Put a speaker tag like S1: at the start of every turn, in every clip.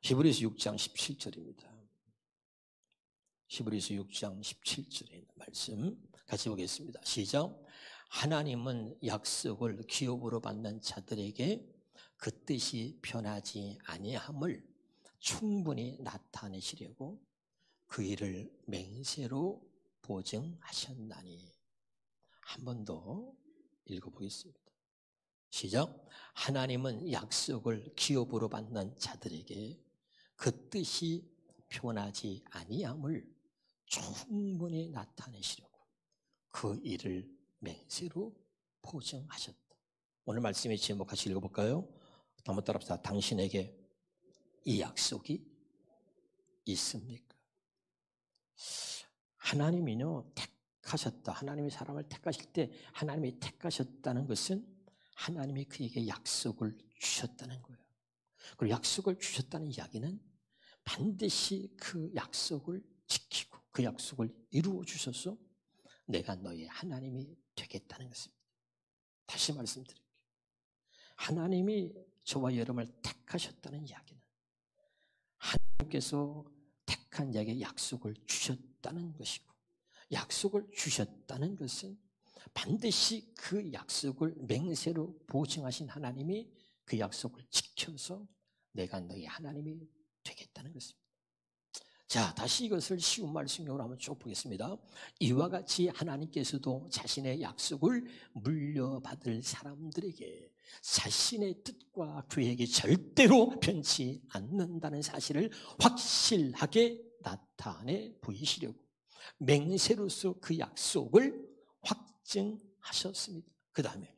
S1: 히브리서 6장 17절입니다. 히브리서 6장 17절에 있는 말씀 같이 보겠습니다. 시작. 하나님은 약속을 기업으로 받는 자들에게 그 뜻이 변하지 아니함을 충분히 나타내시려고 그 일을 맹세로 보증하셨나니. 한 번 더 읽어보겠습니다. 시작. 하나님은 약속을 기업으로 받는 자들에게 그 뜻이 변하지 아니함을 충분히 나타내시려고 그 일을 맹세로 보증하셨다. 오늘 말씀의 제목 같이 읽어볼까요? 한번 따라합시다. 당신에게 이 약속이 있습니까? 하나님이요 택하셨다. 하나님이 사람을 택하실 때 하나님이 택하셨다는 것은 하나님이 그에게 약속을 주셨다는 거예요. 그리고 약속을 주셨다는 이야기는 반드시 그 약속을 지키고 그 약속을 이루어 주셔서 내가 너의 하나님이 되겠다는 것입니다. 다시 말씀드릴게요. 하나님이 저와 여러분을 택하셨다는 이야기는 하나님께서 택한 자에게 약속을 주셨다는 것이고, 약속을 주셨다는 것은 반드시 그 약속을 맹세로 보증하신 하나님이 그 약속을 지켜서 내가 너의 하나님이 되겠다는 것입니다. 자, 다시 이것을 쉬운 말씀으로 한번 쭉 보겠습니다. 이와 같이 하나님께서도 자신의 약속을 물려받을 사람들에게 자신의 뜻과 계획이 절대로 변치 않는다는 사실을 확실하게 나타내 보이시려고 맹세로서 그 약속을 확증하셨습니다. 그 다음에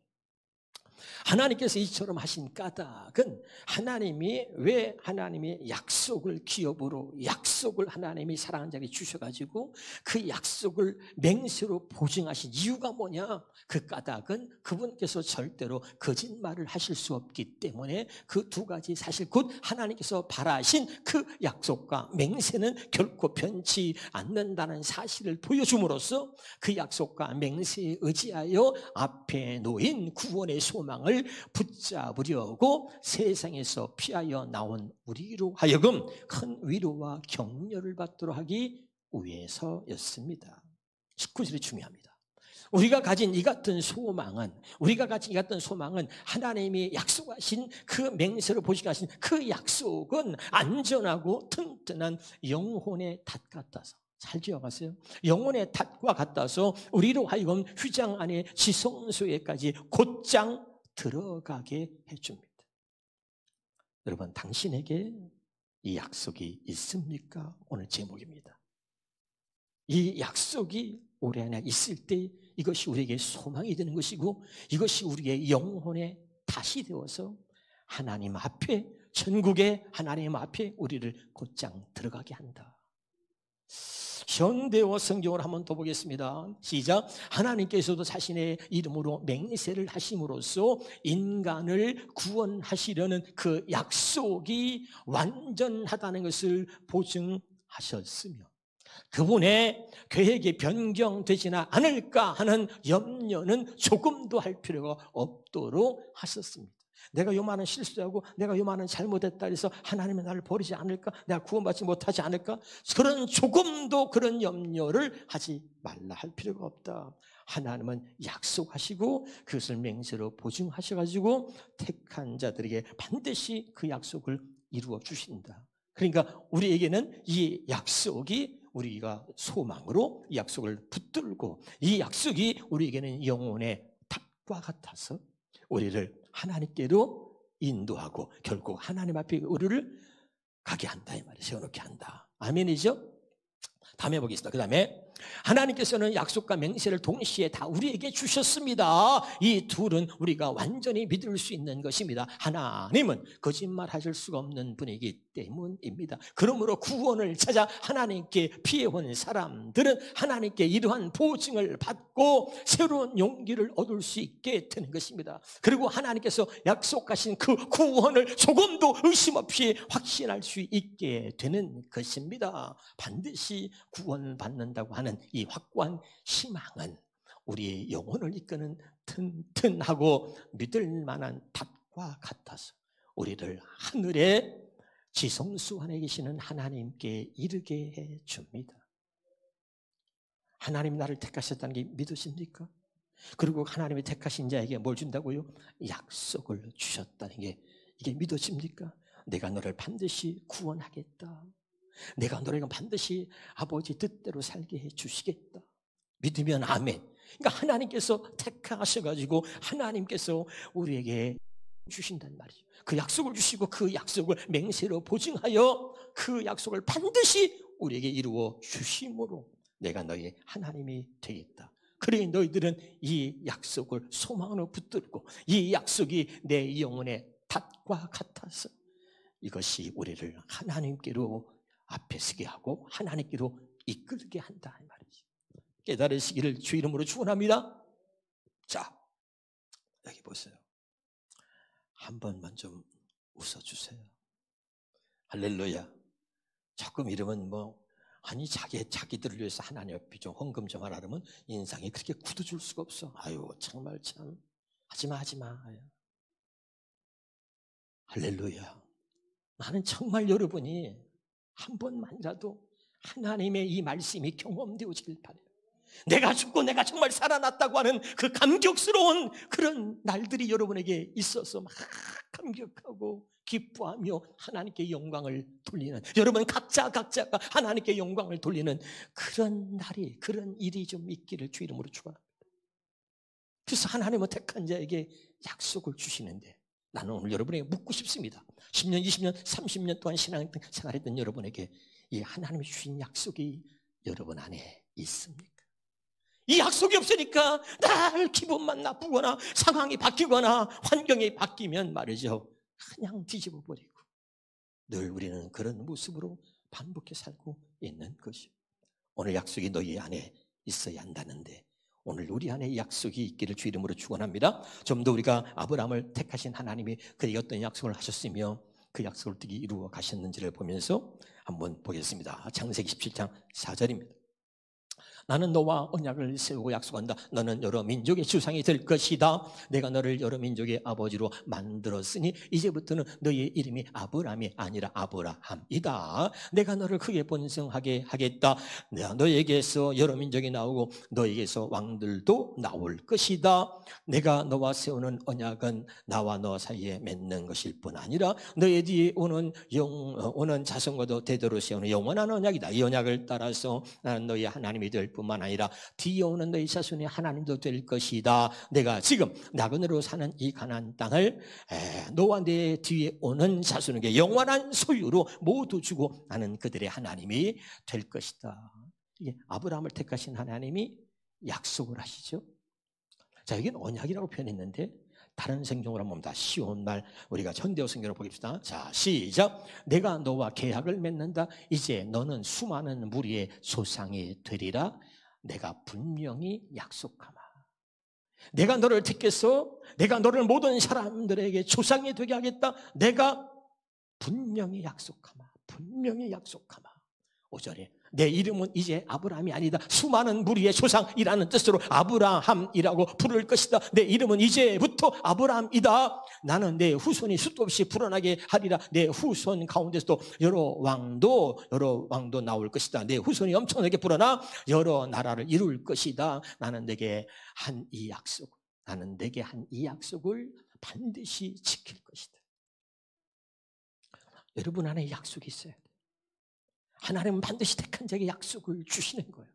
S1: 하나님께서 이처럼 하신 까닭은 하나님이 왜 하나님의 약속을 기업으로 약속을 하나님이 사랑하는 자에게 주셔가지고 그 약속을 맹세로 보증하신 이유가 뭐냐? 그 까닭은 그분께서 절대로 거짓말을 하실 수 없기 때문에 그 두 가지 사실 곧 하나님께서 바라신 그 약속과 맹세는 결코 변치 않는다는 사실을 보여줌으로써 그 약속과 맹세에 의지하여 앞에 놓인 구원의 소망을 붙잡으려고 세상에서 피하여 나온 우리로 하여금 큰 위로와 격려를 받도록 하기 위해서였습니다. 19절이 중요합니다. 우리가 가진 이 같은 소망은 하나님이 약속하신 그 맹세를 보증하신 그 약속은 안전하고 튼튼한 영혼의 닷 같아서, 잘 기억하세요. 영혼의 닷과 같아서 우리로 하여금 휘장 안에 지성소에까지 곧장 들어가게 해줍니다. 여러분, 당신에게 이 약속이 있습니까? 오늘 제목입니다. 이 약속이 우리 안에 있을 때 이것이 우리에게 소망이 되는 것이고, 이것이 우리의 영혼의 탓이 되어서 하나님 앞에, 천국의 하나님 앞에 우리를 곧장 들어가게 한다. 현대어 성경을 한번 더 보겠습니다. 시작. 하나님께서도 자신의 이름으로 맹세를 하심으로써 인간을 구원하시려는 그 약속이 완전하다는 것을 보증하셨으며 그분의 계획이 변경되지나 않을까 하는 염려는 조금도 할 필요가 없도록 하셨습니다. 내가 요만한 실수하고 내가 요만한 잘못했다 해서 하나님은 나를 버리지 않을까? 내가 구원받지 못하지 않을까? 조금도 그런 염려를 하지 말라 할 필요가 없다. 하나님은 약속하시고 그것을 맹세로 보증하셔가지고 택한 자들에게 반드시 그 약속을 이루어 주신다. 그러니까 우리에게는 이 약속이 우리가 소망으로 이 약속을 붙들고 이 약속이 우리에게는 영혼의 탑과 같아서 우리를 하나님께로 인도하고 결국 하나님 앞에 우리를 가게 한다, 이 말이에요. 세워놓게 한다. 아멘이죠? 다음에 보겠습니다. 그 다음에 하나님께서는 약속과 맹세를 동시에 다 우리에게 주셨습니다. 이 둘은 우리가 완전히 믿을 수 있는 것입니다. 하나님은 거짓말하실 수가 없는 분이기 때문입니다. 그러므로 구원을 찾아 하나님께 피해온 사람들은 하나님께 이러한 보증을 받고 새로운 용기를 얻을 수 있게 되는 것입니다. 그리고 하나님께서 약속하신 그 구원을 조금도 의심 없이 확신할 수 있게 되는 것입니다. 반드시 구원받는다고 하는 이 확고한 희망은 우리의 영혼을 이끄는 튼튼하고 믿을 만한 탑과 같아서 우리를 하늘의 지성수 안에 계시는 하나님께 이르게 해 줍니다. 하나님 나를 택하셨다는 게 믿으십니까? 그리고 하나님이 택하신 자에게 뭘 준다고요? 약속을 주셨다는 게 이게 믿어집니까? 내가 너를 반드시 구원하겠다. 내가 너를 반드시 아버지 뜻대로 살게 해 주시겠다. 믿으면 아멘. 그러니까 하나님께서 택하셔가지고 하나님께서 우리에게 주신단 말이죠. 그 약속을 주시고 그 약속을 맹세로 보증하여 그 약속을 반드시 우리에게 이루어 주심으로 내가 너희의 하나님이 되겠다. 그래 너희들은 이 약속을 소망으로 붙들고 이 약속이 내 영혼의 닷과 같아서 이것이 우리를 하나님께로 앞에 서게 하고 하나님께로 이끌게 한다 이 말이지. 깨달으시기를 주 이름으로 축원합니다. 자, 여기 보세요. 한 번만 좀 웃어주세요. 할렐루야. 조금 이러면 아니 자기들을 위해서 하나님 앞에 좀 헌금 좀 하라 그러면 인상이 그렇게 굳어줄 수가 없어. 아유 정말 참 하지마. 할렐루야. 나는 정말 여러분이 한 번만이라도 하나님의 이 말씀이 경험되어지길 바라요. 내가 죽고 내가 정말 살아났다고 하는 그 감격스러운 그런 날들이 여러분에게 있어서 막 감격하고 기뻐하며 하나님께 영광을 돌리는, 여러분 각자가 하나님께 영광을 돌리는 그런 날이, 그런 일이 좀 있기를 주 이름으로 축원합니다. 그래서 하나님은 택한 자에게 약속을 주시는데 나는 오늘 여러분에게 묻고 싶습니다. 10년, 20년, 30년 동안 신앙생활했던 여러분에게 이 하나님이 주신 약속이 여러분 안에 있습니까? 이 약속이 없으니까 날 기분만 나쁘거나 상황이 바뀌거나 환경이 바뀌면 말이죠, 그냥 뒤집어 버리고 늘 우리는 그런 모습으로 반복해 살고 있는 것이죠. 오늘 약속이 너희 안에 있어야 한다는데 오늘 우리 안에 약속이 있기를 주 이름으로 축원합니다. 좀 더 우리가 아브라함을 택하신 하나님이 그에게 어떤 약속을 하셨으며 그 약속을 어떻게 이루어 가셨는지를 보면서 한번 보겠습니다. 창세기 17장 4절입니다. 나는 너와 언약을 세우고 약속한다. 너는 여러 민족의 주상이 될 것이다. 내가 너를 여러 민족의 아버지로 만들었으니 이제부터는 너의 이름이 아브람이 아니라 아브라함이다. 내가 너를 크게 번성하게 하겠다. 내가 너에게서 여러 민족이 나오고 너에게서 왕들도 나올 것이다. 내가 너와 세우는 언약은 나와 너 사이에 맺는 것일 뿐 아니라 너의 뒤에 오는 자손과도 대대로 세우는 영원한 언약이다. 이 언약을 따라서 나는 너의 하나님이 될 뿐만 아니라 뒤에 오는 너희 자손의 하나님도 될 것이다. 내가 지금 나그네로 사는 이 가나안 땅을 너와 내 뒤에 오는 자손에게 영원한 소유로 모두 주고 나는 그들의 하나님이 될 것이다. 이게 아브라함을 택하신 하나님이 약속을 하시죠. 자, 여기는 언약이라고 표현했는데 다른 성경으로 한번 다 쉬운 말 우리가 현대어 성경으로 보겠습니다. 자, 시작. 내가 너와 계약을 맺는다. 이제 너는 수많은 무리의 조상이 되리라. 내가 분명히 약속하마. 내가 너를 택해서 내가 너를 모든 사람들에게 조상이 되게 하겠다. 내가 분명히 약속하마. 분명히 약속하마. 5절에 내 이름은 이제 아브라함이 아니다. 수많은 무리의 조상이라는 뜻으로 아브라함이라고 부를 것이다. 내 이름은 이제부터 아브라함이다. 나는 내 후손이 수도 없이 불어나게 하리라. 내 후손 가운데서도 여러 왕도 나올 것이다. 내 후손이 엄청나게 불어나 여러 나라를 이룰 것이다. 나는 내게 한 이 약속을 반드시 지킬 것이다. 여러분 안에 약속이 있어요. 하나님은 반드시 택한 자에게 약속을 주시는 거예요.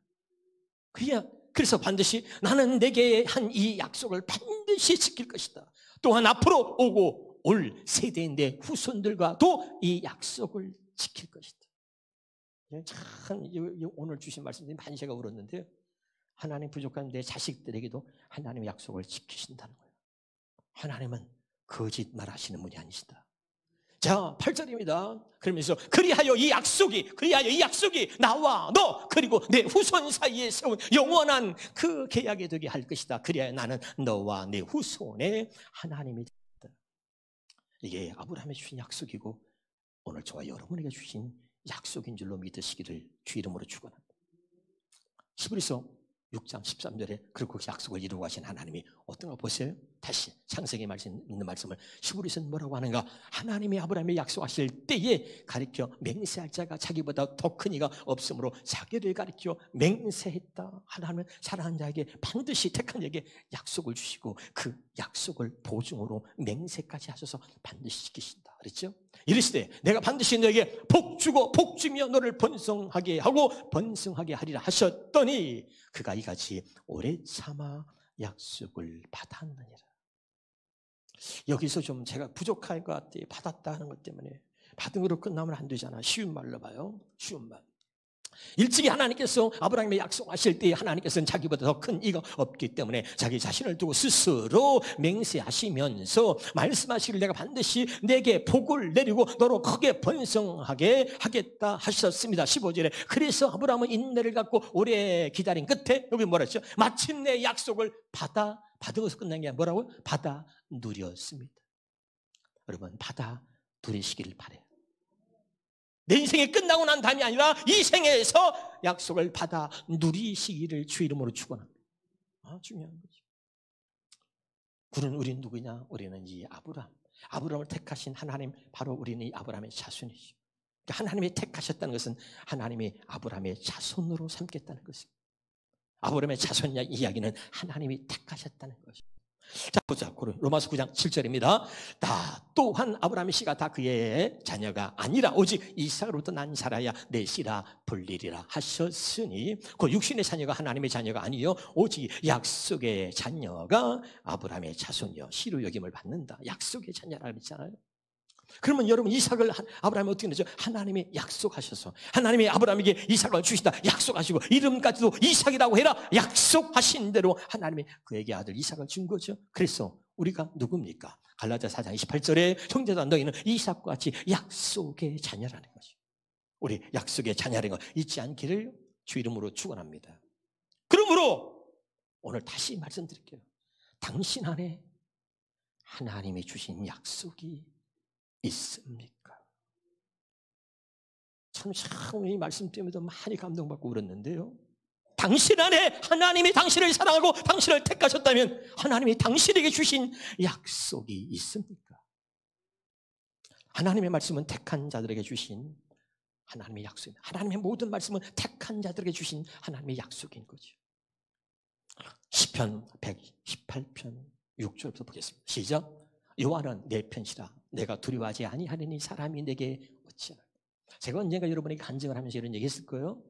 S1: 그래서 반드시 나는 내게 한 이 약속을 반드시 지킬 것이다. 또한 앞으로 오고 올 세대인데 후손들과도 이 약속을 지킬 것이다. 참 오늘 주신 말씀이 많이 제가 울었는데요. 하나님 부족한 내 자식들에게도 하나님의 약속을 지키신다는 거예요. 하나님은 거짓말 하시는 분이 아니시다. 자, 8절입니다. 그러면서 그리하여 이 약속이 나와 너 그리고 내 후손 사이에 세운 영원한 그 계약이 되게 할 것이다. 그리하여 나는 너와 내 후손의 하나님이 되겠다. 이게 아브라함이 주신 약속이고 오늘 저와 여러분에게 주신 약속인 줄로 믿으시기를 주 이름으로 축원합니다. 히브리서 6장 13절에 그리고 그 약속을 이루고 가신 하나님이 어떤 거 보세요. 다시 창세기 말씀 있는 말씀을 히브리서는 뭐라고 하는가? 하나님이 아브라함에 약속하실 때에 가리켜 맹세할 자가 자기보다 더 큰 이가 없으므로 자기를 가리켜 맹세했다. 하나님은 사랑하는 자에게 반드시 택한 자에게 약속을 주시고 그 약속을 보증으로 맹세까지 하셔서 반드시 지키신다 그랬죠? 이르시되 내가 반드시 너에게 복주고 복주며 너를 번성하게 하고 번성하게 하리라 하셨더니 그가 이같이 오래 참아 약속을 받았느니라. 여기서 좀 제가 부족할 것 같아요. 받았다 하는 것 때문에. 받은 거로 끝나면 안 되잖아. 쉬운 말로 봐요. 쉬운 말. 일찍이 하나님께서 아브라함에 약속하실 때 하나님께서는 자기보다 더 큰 이가 없기 때문에 자기 자신을 두고 스스로 맹세하시면서 말씀하시길 내가 반드시 내게 복을 내리고 너로 크게 번성하게 하겠다 하셨습니다. 15절에 그래서 아브라함은 인내를 갖고 오래 기다린 끝에 여기 뭐라 했죠? 마침내 약속을 받은 것을 끝난 게 아니라 뭐라고요? 받아 누렸습니다. 여러분 받아 누리시기를 바라요. 내 인생이 끝나고 난 다음이 아니라 이 생에서 약속을 받아 누리시기를 주 이름으로 축원합니다. 중요한 거죠. 그런 우리는 누구냐? 우리는 이 아브라함을 택하신 하나님, 바로 우리는 이 아브라함의 자손이죠. 하나님이 택하셨다는 것은 하나님이 아브라함의 자손으로 삼겠다는 것입니다. 아브라함의 자손 이야기는 하나님이 택하셨다는 것입니다. 자 보자. 로마서 9장 7절입니다. 다 또한 아브라함의 씨가 다 그의 자녀가 아니라 오직 이삭으로부터 난 자라야 내 씨라 불리리라 하셨으니 그 육신의 자녀가 하나님의 자녀가 아니요 오직 약속의 자녀가 아브라함의 자손이요 씨로 여김을 받는다. 약속의 자녀라고 했잖아요. 그러면 여러분 이삭을 아브라함이 어떻게 되죠? 하나님이 약속하셔서 하나님이 아브라함에게 이삭을 주신다 약속하시고 이름까지도 이삭이라고 해라 약속하신 대로 하나님이 그에게 아들 이삭을 준 거죠. 그래서 우리가 누굽니까? 갈라디아 4장 28절에 형제들아 너희는 이삭과 같이 약속의 자녀라는 거죠. 우리 약속의 자녀라는 거 잊지 않기를 주 이름으로 축원합니다. 그러므로 오늘 다시 말씀드릴게요. 당신 안에 하나님이 주신 약속이 있습니까? 참 이 말씀 때문에도 많이 감동받고 울었는데요. 당신 안에 하나님이 당신을 사랑하고 당신을 택하셨다면 하나님이 당신에게 주신 약속이 있습니까? 하나님의 말씀은 택한 자들에게 주신 하나님의 약속입니다. 하나님의 모든 말씀은 택한 자들에게 주신 하나님의 약속인 거죠. 시편 118편 6절부터 보겠습니다. 시작. 여호와는 내 편이시라 내가 두려워하지 아니하리니 사람이 내게 어찌하나. 제가 언젠가 여러분에게 간증을 하면서 이런 얘기 했을 거예요.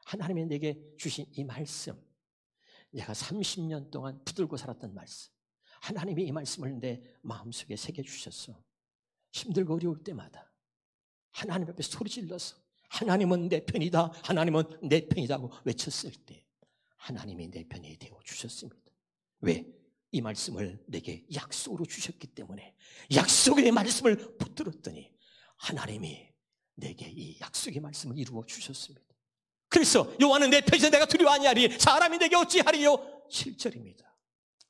S1: 하나님이 내게 주신 이 말씀, 내가 30년 동안 붙들고 살았던 말씀, 하나님이 이 말씀을 내 마음속에 새겨주셨어. 힘들고 어려울 때마다 하나님 앞에 소리 질러서 하나님은 내 편이다, 하나님은 내 편이다고 외쳤을 때 하나님이 내 편이 되어주셨습니다. 왜? 이 말씀을 내게 약속으로 주셨기 때문에 약속의 말씀을 붙들었더니 하나님이 내게 이 약속의 말씀을 이루어 주셨습니다. 그래서 여호와는 내 편이서 내가 두려워하니하리 사람이 내게 어찌하리요. 7절입니다.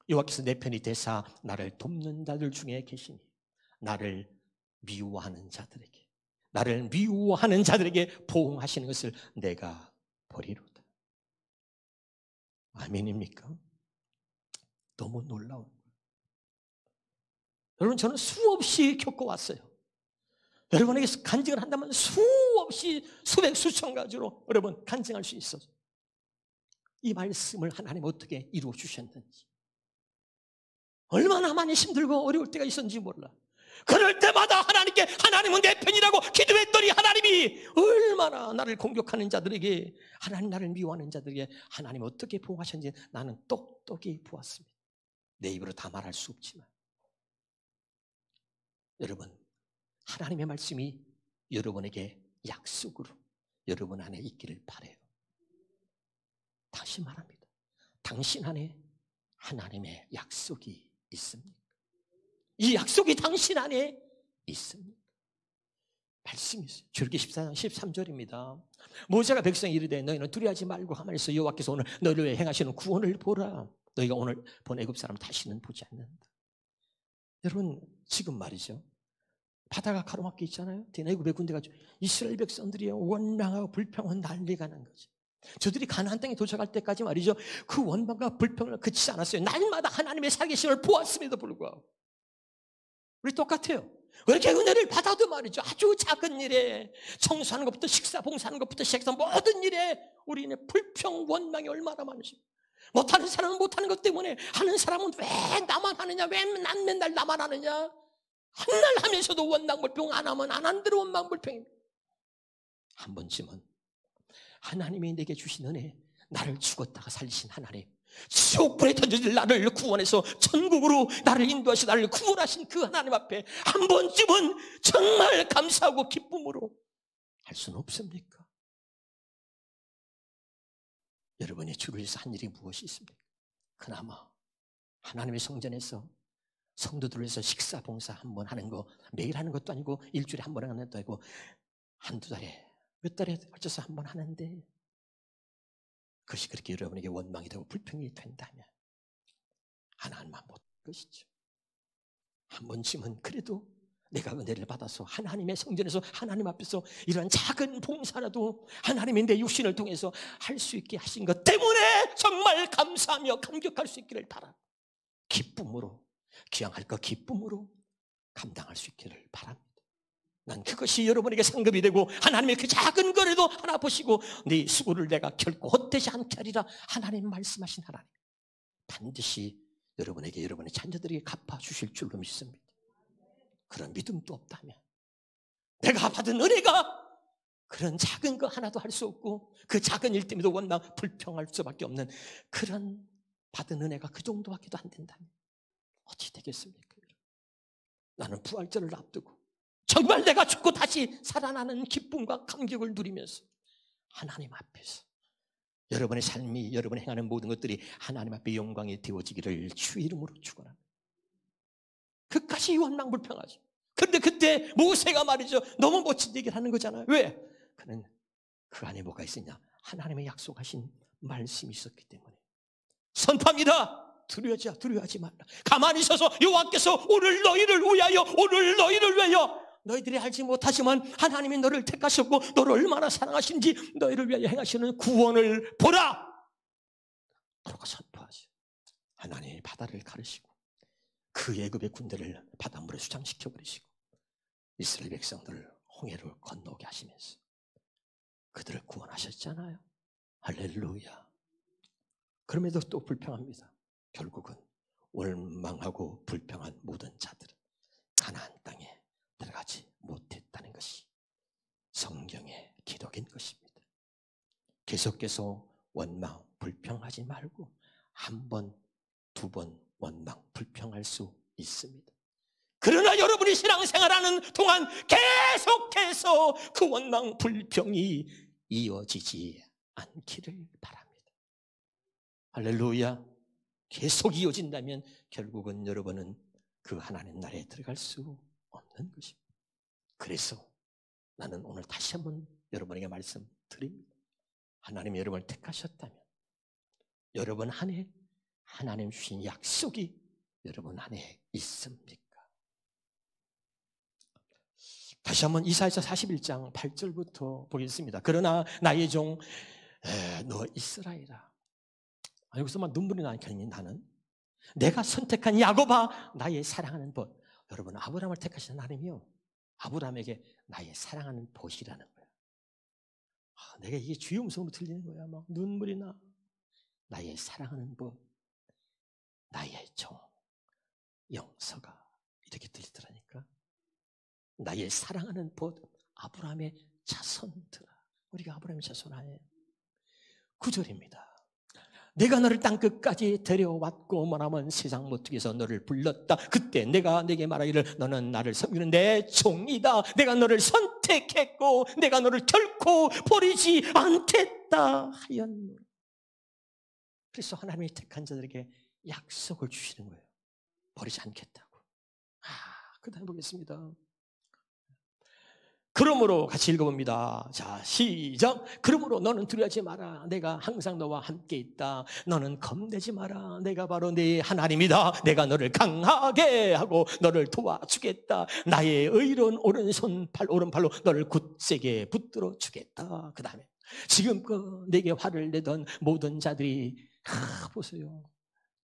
S1: 여호와께서 내 편이 되사 나를 돕는 자들 중에 계시니 나를 미워하는 자들에게 보응하시는 것을 내가 보리로다. 아멘입니까? 너무 놀라운 거예요. 여러분 저는 수없이 겪어왔어요. 여러분에게 간증을 한다면 수없이 수백 수천 가지로 여러분 간증할 수 있어요. 이 말씀을 하나님 어떻게 이루어 주셨는지, 얼마나 많이 힘들고 어려울 때가 있었는지 몰라. 그럴 때마다 하나님께 하나님은 내 편이라고 기도했더니 하나님이 얼마나 나를 공격하는 자들에게, 하나님 나를 미워하는 자들에게 하나님 어떻게 보호하셨는지 나는 똑똑히 보았습니다. 내 입으로 다 말할 수 없지만 여러분 하나님의 말씀이 여러분에게 약속으로 여러분 안에 있기를 바라요. 다시 말합니다. 당신 안에 하나님의 약속이 있습니까? 이 약속이 당신 안에 있습니까? 말씀이 있어요. 출애굽기 14장 13절입니다. 모세가 백성에 이르되 너희는 두려워하지 말고 가만히 있어 여호와께서 오늘 너희를 위해 행하시는 구원을 보라. 너희가 오늘 본 애굽 사람 다시는 보지 않는다. 여러분 지금 말이죠. 바다가 가로막혀 있잖아요. 애굽의 군대가 이스라엘 백성들이 원망하고 불평하고 난리가 난 거죠. 저들이 가나안 땅에 도착할 때까지 말이죠, 그 원망과 불평을 그치지 않았어요. 날마다 하나님의 살계심을 보았음에도 불구하고. 우리 똑같아요. 왜 이렇게 은혜를 받아도 말이죠, 아주 작은 일에, 청소하는 것부터 식사 봉사하는 것부터 시작해서 모든 일에 우리는 불평 원망이 얼마나 많으죠. 못하는 사람은 못하는 것 때문에, 하는 사람은 왜 나만 하느냐, 왜 난 맨날 나만 하느냐, 한날 하면서도 원망 불평, 안 하면 안 한 대로 원망 불평입니다. 한 번쯤은 하나님이 내게 주신 은혜, 나를 죽었다가 살리신 하나님, 지옥불에 던져질 나를 구원해서 천국으로 나를 인도하시 나를 구원하신 그 하나님 앞에 한 번쯤은 정말 감사하고 기쁨으로 할 수는 없습니까? 여러분이 주를 위해서 한 일이 무엇이 있습니까? 그나마 하나님의 성전에서 성도들을 위해서 식사 봉사 한 번 하는 거, 매일 하는 것도 아니고 일주일에 한 번 하는 것도 아니고 한두 달에, 몇 달에 걸쳐서 한 번 하는데, 그것이 그렇게 여러분에게 원망이 되고 불평이 된다면 하나님만 못 것이죠. 한 번쯤은 그래도 내가 은혜를 받아서 하나님의 성전에서 하나님 앞에서 이런 작은 봉사라도 하나님의 내 육신을 통해서 할 수 있게 하신 것 때문에 정말 감사하며 감격할 수 있기를 바랍니다. 기쁨으로, 기양할 것 기쁨으로 감당할 수 있기를 바랍니다. 난 그것이 여러분에게 상급이 되고, 하나님의 그 작은 거라도 하나 보시고 네 수고를 내가 결코 헛되지 않게 하리라 하나님 말씀하신 하나님, 반드시 여러분에게, 여러분의 자녀들에게 갚아주실 줄로 믿습니다. 그런 믿음도 없다면, 내가 받은 은혜가 그런 작은 거 하나도 할 수 없고 그 작은 일 때문에도 원망 불평할 수밖에 없는 그런 받은 은혜가 그 정도밖에도 안 된다면 어찌 되겠습니까? 나는 부활절을 앞두고 정말 내가 죽고 다시 살아나는 기쁨과 감격을 누리면서 하나님 앞에서 여러분의 삶이, 여러분이 행하는 모든 것들이 하나님 앞에 영광이 되어지기를 주의 이름으로 축원합니다. 그까지 원망 불평하죠. 그런데 그때 모세가 말이죠, 너무 멋진 얘기를 하는 거잖아요. 왜? 그는 그 안에 뭐가 있었냐? 하나님의 약속하신 말씀이 있었기 때문에. 선포합니다. 두려워하지 말라. 가만히 있어서 여호와께서 오늘 너희를 위하여, 오늘 너희를 위하여, 너희들이 알지 못하지만 하나님이 너를 택하셨고 너를 얼마나 사랑하신지 너희를 위하여 행하시는 구원을 보라. 그러고 선포하죠. 하나님이 바다를 가르시고 그 애굽의 군대를 바닷물에 수장시켜 버리시고 이스라엘 백성들을 홍해를 건너게 하시면서 그들을 구원하셨잖아요. 할렐루야. 그럼에도 또 불평합니다. 결국은 원망하고 불평한 모든 자들은 가나안 땅에 들어가지 못했다는 것이 성경의 기록인 것입니다. 계속해서 원망 불평하지 말고 한 번, 두 번 원망 불평할 수 있습니다. 그러나 여러분이 신앙생활하는 동안 계속해서 그 원망 불평이 이어지지 않기를 바랍니다. 할렐루야. 계속 이어진다면 결국은 여러분은 그 하나님 나라에 들어갈 수 없는 것입니다. 그래서 나는 오늘 다시 한번 여러분에게 말씀드립니다. 하나님이 여러분을 택하셨다면 여러분 안에 하나님 주신 약속이 여러분 안에 있습니까? 다시 한번 이사야서 41장 8절부터 보겠습니다. 그러나 나의 종 너 이스라엘아, 여기서만 눈물이 나니 나는 내가 선택한 야곱아, 나의 사랑하는 벗. 여러분, 아브라함을 택하신 하나님이요, 아브라함에게 나의 사랑하는 벗이라는 거야. 내가 이게 주의 음성으로 들리는 거야. 막 눈물이 나. 나의 사랑하는 벗, 나의 종 영서가 이렇게 들리더라니까. 나의 사랑하는 벗, 아브라함의 자손들아. 우리가 아브라함의 자손 아니에요. 9절입니다. 내가 너를 땅끝까지 데려왔고 뭐라면 세상 모퉁이에서 너를 불렀다. 그때 내가 내게 말하기를 너는 나를 섬기는 내 종이다. 내가 너를 선택했고 내가 너를 결코 버리지 않겠다 하였노라. 그래서 하나님이 택한 자들에게 약속을 주시는 거예요. 버리지 않겠다고. 그 다음에 보겠습니다. 그러므로 같이 읽어봅니다. 자, 시작. 그러므로 너는 두려워하지 마라. 내가 항상 너와 함께 있다. 너는 겁내지 마라. 내가 바로 네 하나님이다. 내가 너를 강하게 하고 너를 도와주겠다. 나의 의로운 오른팔로 너를 굳세게 붙들어 주겠다. 그 다음에 지금껏 내게 화를 내던 모든 자들이 보세요.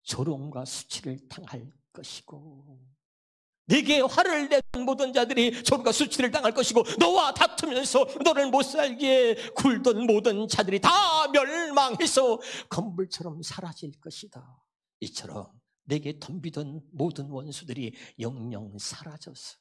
S1: 조롱과 수치를 당할 것이고, 내게 화를 내던 모든 자들이 조롱과 수치를 당할 것이고, 너와 다투면서 너를 못살게 굴던 모든 자들이 다 멸망해서 건물처럼 사라질 것이다. 이처럼 내게 덤비던 모든 원수들이 영영 사라져서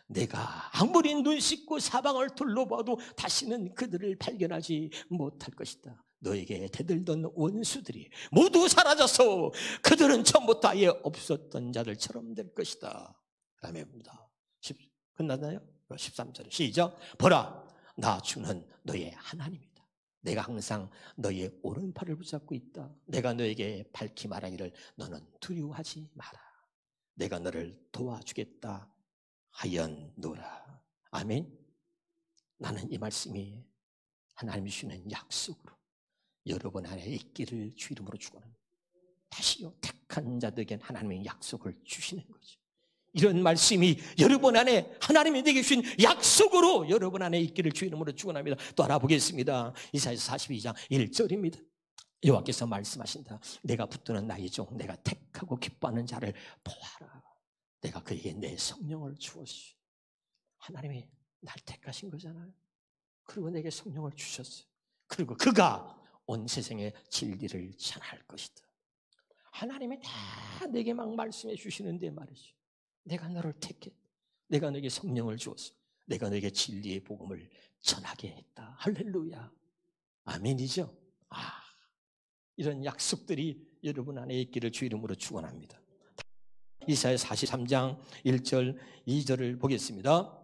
S1: 내가 아무리 눈 씻고 사방을 둘러봐도 다시는 그들을 발견하지 못할 것이다. 너에게 대들던 원수들이 모두 사라져서 그들은 처음부터 아예 없었던 자들처럼 될 것이다. 다음에 봅니다. 끝났나요? 13절 시작. 보라, 나 주는 너의 하나님이다. 내가 항상 너의 오른팔을 붙잡고 있다. 내가 너에게 밝히 말하기를 너는 두려워하지 마라. 내가 너를 도와주겠다 하였노라. 아멘. 나는 이 말씀이 하나님이 주시는 약속으로 여러분 안에 있기를 주 이름으로 축원합니다. 다시요, 택한 자들에겐 하나님의 약속을 주시는 거죠. 이런 말씀이 여러분 안에 하나님이 내게 주신 약속으로 여러분 안에 있기를 주 이름으로 축원합니다. 또 알아보겠습니다. 이사야서 42장 1절입니다. 여호와께서 말씀하신다. 내가 붙드는 나의 종, 내가 택하고 기뻐하는 자를 보아라. 내가 그에게 내 성령을 주었어. 하나님이 날 택하신 거잖아요. 그리고 내게 성령을 주셨어요. 그리고 그가 온 세상에 진리를 전할 것이다. 하나님이 다 내게 막 말씀해 주시는데 말이죠. 내가 너를 택했다. 내가 너에게 성령을 주었어. 내가 너에게 진리의 복음을 전하게 했다. 할렐루야. 아멘이죠. 이런 약속들이 여러분 안에 있기를 주 이름으로 축원합니다. 이사야 43장 1절 2절을 보겠습니다.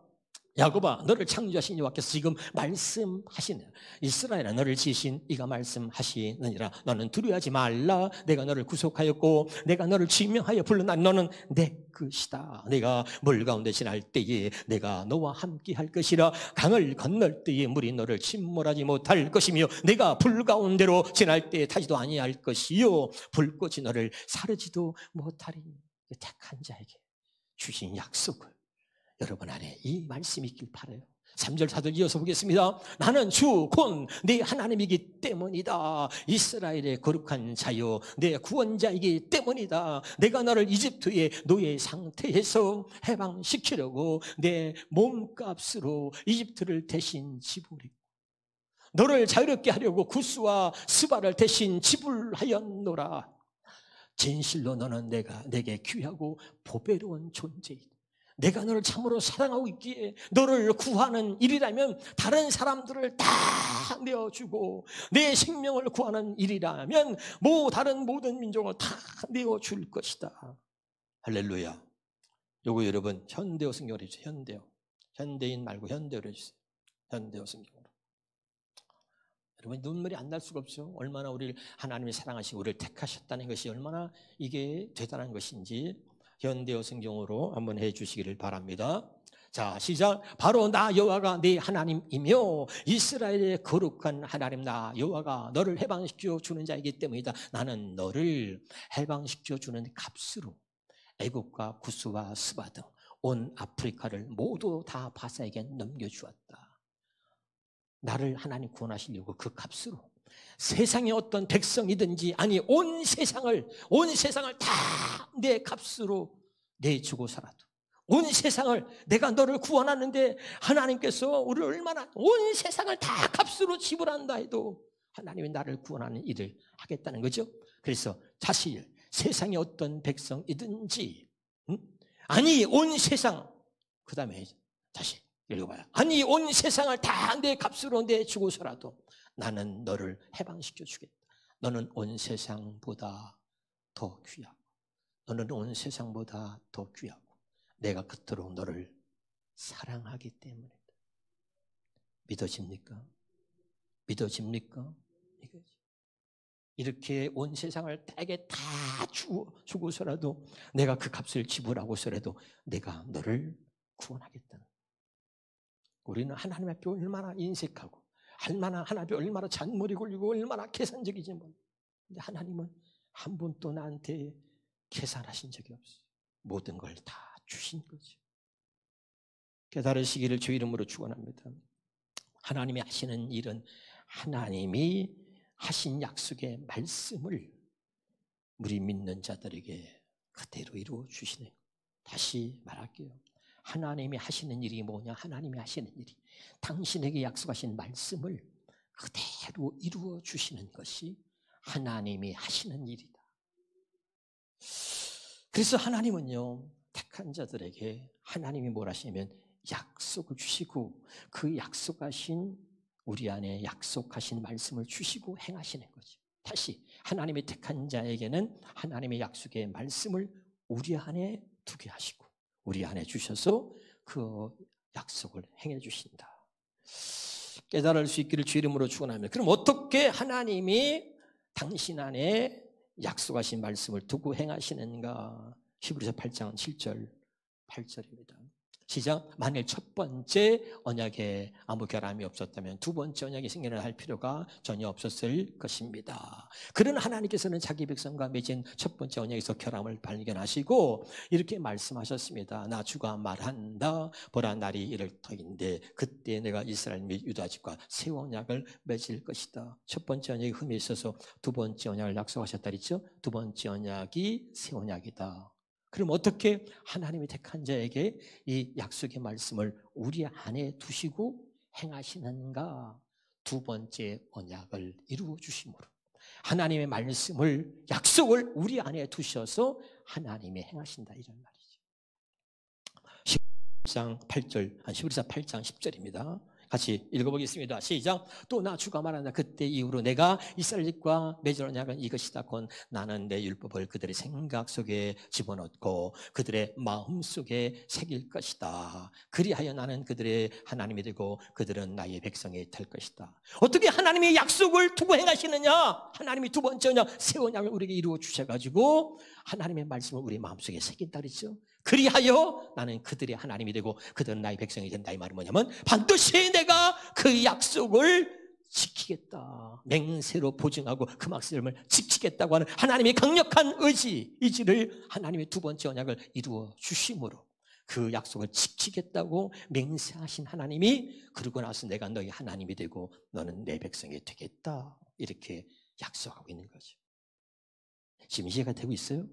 S1: 야곱아, 너를 창조하신 여호와께서 지금 말씀하시느니라. 이스라엘아, 너를 지으신 이가 말씀하시느니라. 너는 두려워하지 말라. 내가 너를 구속하였고 내가 너를 지명하여 불러난 너는 내 것이다. 내가 물 가운데 지날 때에 내가 너와 함께 할 것이라. 강을 건널 때에 물이 너를 침몰하지 못할 것이며 내가 불 가운데로 지날 때에 타지도 아니할 것이요 불꽃이 너를 사르지도 못하리니. 택한 자에게 주신 약속을 여러분 안에 이 말씀이 있길 바라요. 3절 4절 이어서 보겠습니다. 나는 주 곧 네 하나님이기 때문이다. 이스라엘의 거룩한 자요 내 구원자이기 때문이다. 내가 너를 이집트의 노예 상태에서 해방시키려고 내 몸값으로 이집트를 대신 지불했고 너를 자유롭게 하려고 구스와 스바를 대신 지불하였노라. 진실로 너는 내게 귀하고 보배로운 존재이다. 내가 너를 참으로 사랑하고 있기에 너를 구하는 일이라면 다른 사람들을 다 내어주고 내 생명을 구하는 일이라면 다른 모든 민족을 다 내어줄 것이다. 할렐루야. 요거 여러분 현대어 성경으로 해주세요. 현대인 말고 현대어로 해주세요. 현대어 성경으로. 여러분 눈물이 안 날 수가 없죠. 얼마나 우리를 하나님이 사랑하시고 우리를 택하셨다는 것이 얼마나 이게 대단한 것인지 현대어 성경으로 한번 해주시기를 바랍니다. 자, 시작. 바로 나 여호와가 네 하나님이며 이스라엘의 거룩한 하나님 나 여호와가 너를 해방시켜 주는 자이기 때문이다. 나는 너를 해방시켜 주는 값으로 애국과 구스와 스바 등 온 아프리카를 모두 다 바사에게 넘겨주었다. 나를 하나님 구원하시려고 그 값으로 세상의 어떤 백성이든지 아니 온 세상을 다 내 값으로 내주고 살아도 온 세상을 내가 너를 구원하는데 하나님께서 우리를 얼마나 온 세상을 다 값으로 지불한다 해도 하나님이 나를 구원하는 일을 하겠다는 거죠. 그래서 사실 세상의 어떤 백성이든지 아니 온 세상 그 다음에 다시 읽어봐요. 아니 온 세상을 다 내 값으로 내주고서라도 나는 너를 해방시켜 주겠다. 너는 온 세상보다 더 귀하고 너는 온 세상보다 더 귀하고 내가 그토록 너를 사랑하기 때문이다. 믿어집니까? 믿어집니까? 이렇게 온 세상을 내게 다 주고서라도 내가 그 값을 지불하고서라도 내가 너를 구원하겠다는. 우리는 하나님 앞에 얼마나 인색하고 하나님 앞에 얼마나 잔머리 굴리고 얼마나 계산적이지 뭐. 근데 하나님은 한 번도 나한테 계산하신 적이 없어요. 모든 걸 다 주신 거죠. 깨달으시기를 주 이름으로 축원합니다. 하나님이 하시는 일은 하나님이 하신 약속의 말씀을 우리 믿는 자들에게 그대로 이루어 주시는 거예요. 다시 말할게요. 하나님이 하시는 일이 뭐냐? 하나님이 하시는 일이 당신에게 약속하신 말씀을 그대로 이루어 주시는 것이 하나님이 하시는 일이다. 그래서 하나님은요, 택한 자들에게 하나님이 뭘 하시냐면 약속을 주시고 그 약속하신 우리 안에 약속하신 말씀을 주시고 행하시는 거죠. 다시 하나님이 택한 자에게는 하나님의 약속의 말씀을 우리 안에 두게 하시고 우리 안에 주셔서 그 약속을 행해 주신다. 깨달을 수 있기를 주 이름으로 축원합니다. 그럼 어떻게 하나님이 당신 안에 약속하신 말씀을 두고 행하시는가? 히브리서 8장 7절 8절입니다. 시작. 만일 첫 번째 언약에 아무 결함이 없었다면 두 번째 언약이 생겨날 할 필요가 전혀 없었을 것입니다. 그런 하나님께서는 자기 백성과 맺은 첫 번째 언약에서 결함을 발견하시고 이렇게 말씀하셨습니다. 나 주가 말한다. 보라 날이 이를 터인데 그때 내가 이스라엘 및 유다 집과 새 언약을 맺을 것이다. 첫 번째 언약이 흠이 있어서 두 번째 언약을 약속하셨다 그랬죠. 두 번째 언약이 새 언약이다. 그럼 어떻게 하나님이 택한 자에게 이 약속의 말씀을 우리 안에 두시고 행하시는가? 두 번째 언약을 이루어 주심으로 하나님의 말씀을 약속을 우리 안에 두셔서 하나님이 행하신다 이런 말이죠. 10장 8절, 11사 8장 10절입니다. 같이 읽어보겠습니다. 시작. 또 나 주가 말한다. 그때 이후로 내가 이스라엘 집과 맺을 언약은 이것이다. 곧 나는 내 율법을 그들의 생각 속에 집어넣고 그들의 마음 속에 새길 것이다. 그리하여 나는 그들의 하나님이 되고 그들은 나의 백성이 될 것이다. 어떻게 하나님의 약속을 두고 행하시느냐? 하나님이 두 번째 언약, 새 언약을 우리에게 이루어 주셔가지고 하나님의 말씀을 우리 마음속에 새긴다 그랬죠. 그리하여 나는 그들의 하나님이 되고 그들은 나의 백성이 된다. 이 말은 뭐냐면 반드시 내가 그 약속을 지키겠다. 맹세로 보증하고 그 말씀을 지키겠다고 하는 하나님의 강력한 의지를 하나님의 두 번째 언약을 이루어 주심으로 그 약속을 지키겠다고 맹세하신 하나님이 그러고 나서 내가 너희 하나님이 되고 너는 내 백성이 되겠다. 이렇게 약속하고 있는 거죠. 지금 이해가 되고 있어요?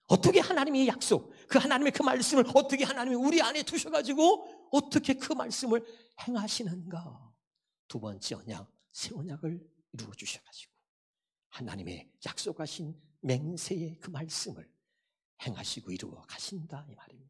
S1: 어떻게 하나님의 약속, 그 하나님의 그 말씀을 어떻게 하나님이 우리 안에 두셔가지고 어떻게 그 말씀을 행하시는가? 두 번째 언약, 새 언약을 이루어 주셔가지고 하나님의 약속하신 맹세의 그 말씀을 행하시고 이루어 가신다 이 말입니다.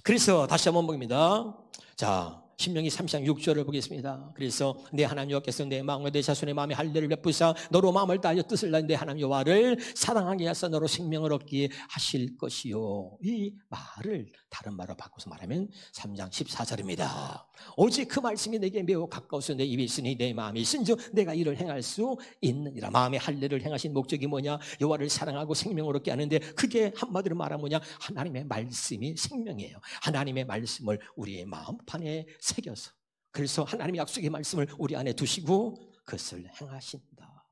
S1: 그래서 다시 한번 봅니다. 자, 신명기 30장 6절을 보겠습니다. 그래서 내 하나님 여호와께서 내 마음과 내 자손의 마음에 할례를 베푸사 너로 마음을 다하여 뜻을 다하여 내 하나님 여호와를 사랑하게 하사 너로 생명을 얻게 하실 것이요. 이 말을 다른 말로 바꿔서 말하면 3장 14절입니다. 오직 그 말씀이 내게 매우 가까워서 내 입에 있으니 내 마음에 있은즉 내가 이를 행할 수 있느니라. 마음의 할례를 행하신 목적이 뭐냐? 여호와를 사랑하고 생명을 얻게 하는데 그게 한마디로 말하면 뭐냐? 하나님의 말씀이 생명이에요. 하나님의 말씀을 우리의 마음판에 새겨서 그래서 하나님의 약속의 말씀을 우리 안에 두시고 그것을 행하신다.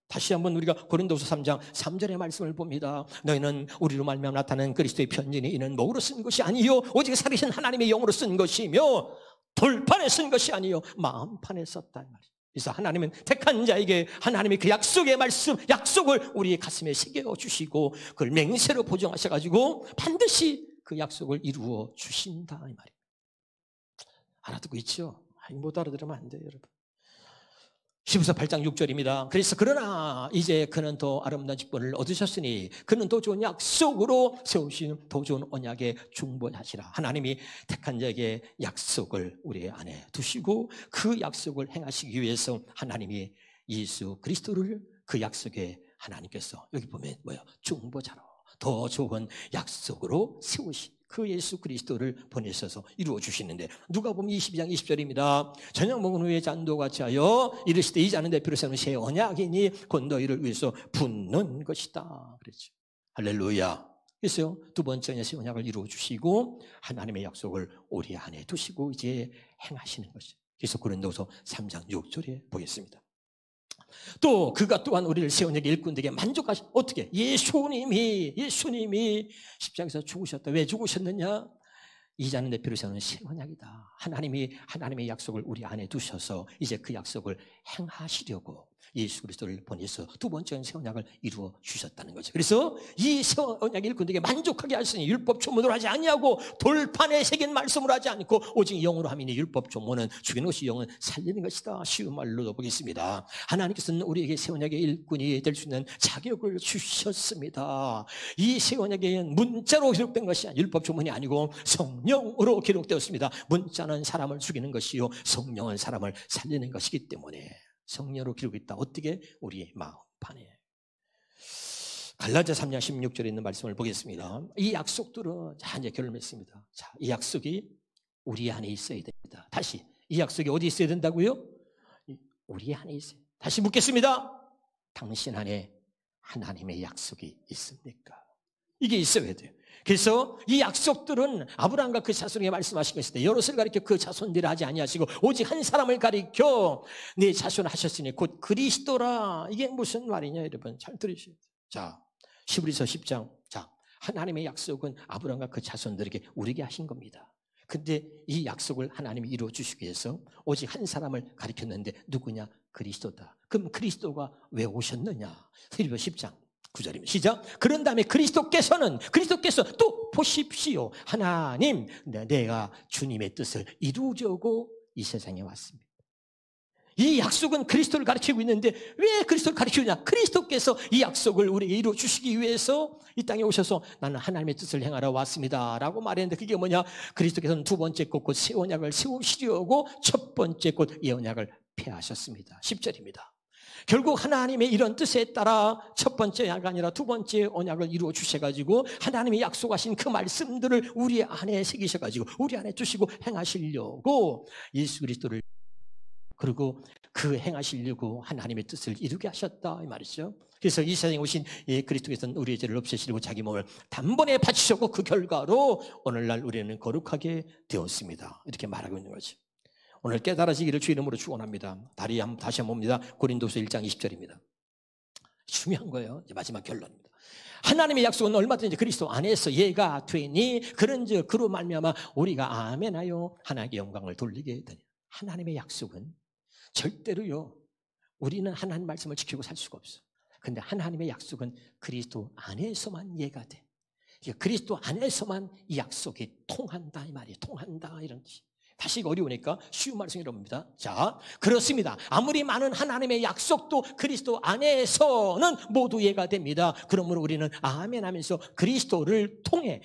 S1: 다시 한번 우리가 고린도서 3장 3절의 말씀을 봅니다. 너희는 우리로 말미암아 나타나는 그리스도의 편지니 이는 목으로 쓴 것이 아니요 오직 살으신 하나님의 영으로 쓴 것이며 돌판에 쓴 것이 아니요 마음판에 썼다 말이에요. 그래서 하나님은 택한 자에게 하나님의 그 약속의 말씀, 약속을 우리의 가슴에 새겨주시고 그걸 맹세로 보증하셔가지고 반드시 그 약속을 이루어 주신다 이 말이에요. 알아듣고 있죠? 못 알아들으면 안 돼요, 여러분. 히브리서 8장 6절입니다. 그래서 그러나 이제 그는 더 아름다운 직분을 얻으셨으니 그는 더 좋은 약속으로 세우신 더 좋은 언약에 중보하시라. 하나님이 택한 자에게 약속을 우리 안에 두시고 그 약속을 행하시기 위해서 하나님이 예수 그리스도를 그 약속에 하나님께서 여기 보면 뭐예요? 중보자로 더 좋은 약속으로 세우신 그 예수 그리스도를 보내셔서 이루어 주시는데 누가복음 22장 20절입니다. 저녁 먹은 후에 잔도같이 하여 이르시되 이 잔은 내 피로 세운 새 언약이니 곧 너희를 위해서 붓는 것이다. 그랬죠. 할렐루야. 그래서 두 번째 새 언약을 이루어 주시고 하나님의 약속을 우리 안에 두시고 이제 행하시는 것이죠. 그래서 고린도서 3장 6절에 보겠습니다. 또 그가 또한 우리를 새 언약의 일꾼들에게 만족하시 어떻게 예수님이 십자가에서 죽으셨다. 왜 죽으셨느냐? 이 자는 내 피로 세우는 새 언약이다. 하나님의 약속을 우리 안에 두셔서 이제 그 약속을 행하시려고 예수 그리스도를 보내서 두 번째 새 언약을 이루어 주셨다는 거죠. 그래서 이 새 언약의 일꾼에게 만족하게 하시니 율법 조문으로 하지 아니하고 돌판에 새긴 말씀으로 하지 않고 오직 영으로 함이니 율법 조문은 죽이는 것이 영은 살리는 것이다. 쉬운 말로 보겠습니다. 하나님께서는 우리에게 새 언약의 일꾼이 될 수 있는 자격을 주셨습니다. 이 새 언약에는 문자로 기록된 것이 아니라 율법 조문이 아니고 성령으로 기록되었습니다. 문자는 사람을 죽이는 것이요 성령은 사람을 살리는 것이기 때문에 성령으로 기록이 있다. 어떻게? 우리의 마음판에. 갈라디아 3장 16절에 있는 말씀을 보겠습니다. 이 약속들은 이제 결론을 맺습니다. 자, 이 약속이 우리 안에 있어야 됩니다. 다시 이 약속이 어디 있어야 된다고요? 우리 안에 있어요. 다시 묻겠습니다. 당신 안에 하나님의 약속이 있습니까? 이게 있어야 돼요. 그래서 이 약속들은 아브라함과 그 자손에게 말씀하신 것인데 여럿을 가리켜 그 자손들을 하지 아니하시고 오직 한 사람을 가리켜 네 자손을 하셨으니 곧 그리스도라. 이게 무슨 말이냐 여러분 잘 들으셔야 돼요. 자, 히브리서 10장. 자, 하나님의 약속은 아브라함과 그 자손들에게 우리에게 하신 겁니다. 근데 이 약속을 하나님이 이루어 주시기 위해서 오직 한 사람을 가리켰는데 누구냐? 그리스도다. 그럼 그리스도가 왜 오셨느냐? 히브리서 10장 9절입니다. 시작. 그런 다음에 그리스도께서 또 보십시오. 하나님, 내가 주님의 뜻을 이루려고 이 세상에 왔습니다. 이 약속은 그리스도를 가르치고 있는데 왜 그리스도를 가르치느냐? 그리스도께서 이 약속을 우리에게 이루어 주시기 위해서 이 땅에 오셔서 나는 하나님의 뜻을 행하러 왔습니다 라고 말했는데 그게 뭐냐? 그리스도께서는 두 번째 곧 새 언약을 세우시려고 첫 번째 곧 이 언약을 폐하셨습니다. 10절입니다. 결국 하나님의 이런 뜻에 따라 첫 번째 언약이 아니라 두 번째 언약을 이루어 주셔가지고 하나님이 약속하신 그 말씀들을 우리 안에 새기셔가지고 우리 안에 두시고 행하시려고 예수 그리스도를 그리고 그 행하시려고 하나님의 뜻을 이루게 하셨다 이 말이죠. 그래서 이 세상에 오신 그리스도께서는 우리의 죄를 없애시려고 자기 몸을 단번에 바치셨고 그 결과로 오늘날 우리는 거룩하게 되었습니다. 이렇게 말하고 있는 거죠. 오늘 깨달아지기를 주 이름으로 축원합니다. 다시 한번 봅니다. 고린도서 1장 20절입니다. 중요한 거예요. 이제 마지막 결론입니다. 하나님의 약속은 얼마든지 그리스도 안에서 예가 되니 그런즉 그로 말미암아 우리가 아멘하여 하나님께 영광을 돌리게 되니 하나님의 약속은 절대로요. 우리는 하나님 말씀을 지키고 살 수가 없어. 근데 하나님의 약속은 그리스도 안에서만 예가 돼. 그리스도 안에서만 이 약속이 통한다 이 말이에요. 통한다 이런 뜻이. 다시 어려우니까 쉬운 말씀이 이럽니다. 자, 그렇습니다. 아무리 많은 하나님의 약속도 그리스도 안에서는 모두 예가 됩니다. 그러므로 우리는 아멘 하면서 그리스도를 통해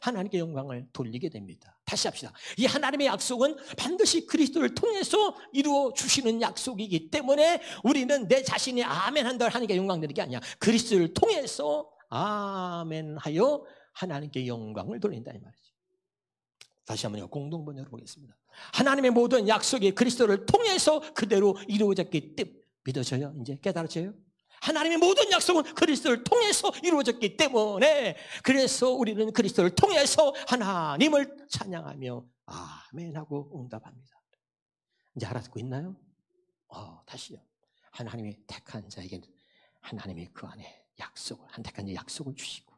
S1: 하나님께 영광을 돌리게 됩니다. 다시 합시다. 이 하나님의 약속은 반드시 그리스도를 통해서 이루어 주시는 약속이기 때문에 우리는 내 자신이 아멘 한다고 하나님께 영광 드리는 게 아니야. 그리스도를 통해서 아멘하여 하나님께 영광을 돌린다 이 말이죠. 다시 한번 공동 번역을 보겠습니다. 하나님의 모든 약속이 그리스도를 통해서 그대로 이루어졌기 때문에 믿어져요? 이제 깨달아져요? 하나님의 모든 약속은 그리스도를 통해서 이루어졌기 때문에 그래서 우리는 그리스도를 통해서 하나님을 찬양하며 아멘하고 응답합니다. 이제 알아듣고 있나요? 다시요. 하나님이 택한 자에게는 하나님이 그 안에 한 택한 약속을 주시고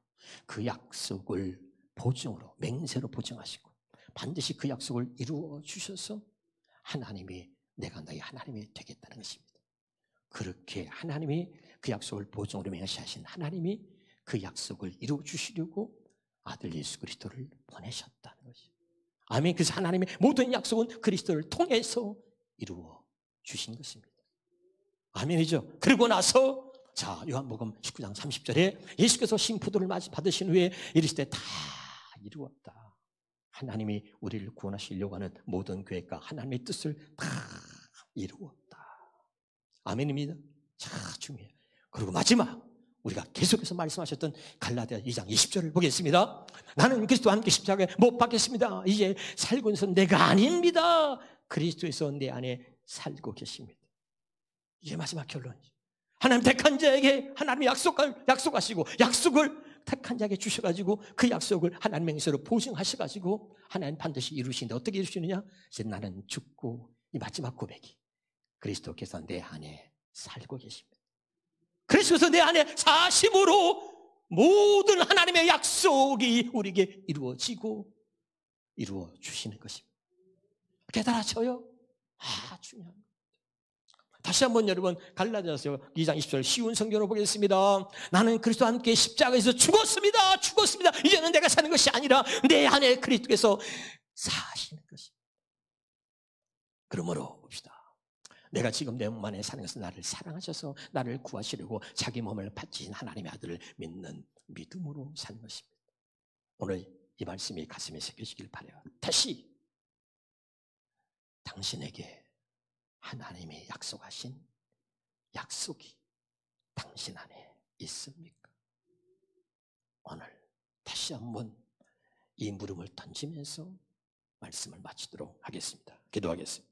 S1: 그 약속을 보증으로 맹세로 보증하시고 반드시 그 약속을 이루어 주셔서 하나님이 내가 너희 하나님이 되겠다는 것입니다. 그렇게 하나님이 그 약속을 보증으로 맹세하신 하나님이 그 약속을 이루어 주시려고 아들 예수 그리스도를 보내셨다는 것이죠. 아멘. 그래서 하나님의 모든 약속은 그리스도를 통해서 이루어 주신 것입니다. 아멘이죠. 그리고 나서 자 요한복음 19장 30절에 예수께서 신포도를 받으신 후에 이르시되 다 이루었다. 하나님이 우리를 구원하시려고 하는 모든 계획과 하나님의 뜻을 다 이루었다. 아멘입니다. 자, 중요해요. 그리고 마지막 우리가 계속해서 말씀하셨던 갈라디아 2장 20절을 보겠습니다. 나는 그리스도와 함께 십자가에 못 박혔습니다. 이제 살고 있는 것은 내가 아닙니다. 그리스도에서 내 안에 살고 계십니다. 이게 마지막 결론이죠. 하나님 택한 자에게 하나님이 약속하시고 약속을 택한 자에게 주셔가지고 그 약속을 하나님 맹세로 보증하셔가지고 하나님 반드시 이루시는데 어떻게 이루시느냐? 이제 나는 죽고 이 마지막 고백이 그리스도께서 내 안에 살고 계십니다. 그리스도께서 내 안에 사심으로 모든 하나님의 약속이 우리에게 이루어지고 이루어 주시는 것입니다. 깨달아져요? 중요합니다. 다시 한번 여러분 갈라디아서 2장 20절 쉬운 성경을 보겠습니다. 나는 그리스도와 함께 십자가에서 죽었습니다. 이제는 내가 사는 것이 아니라 내 안에 그리스도께서 사시는 것입니다. 그러므로 봅시다. 내가 지금 내 몸 안에 사는 것은 나를 사랑하셔서 나를 구하시려고 자기 몸을 바친 하나님의 아들을 믿는 믿음으로 사는 것입니다. 오늘 이 말씀이 가슴에 새겨지길 바라요. 다시 당신에게 하나님이 약속하신 약속이 당신 안에 있습니까? 오늘 다시 한번 이 물음을 던지면서 말씀을 마치도록 하겠습니다. 기도하겠습니다.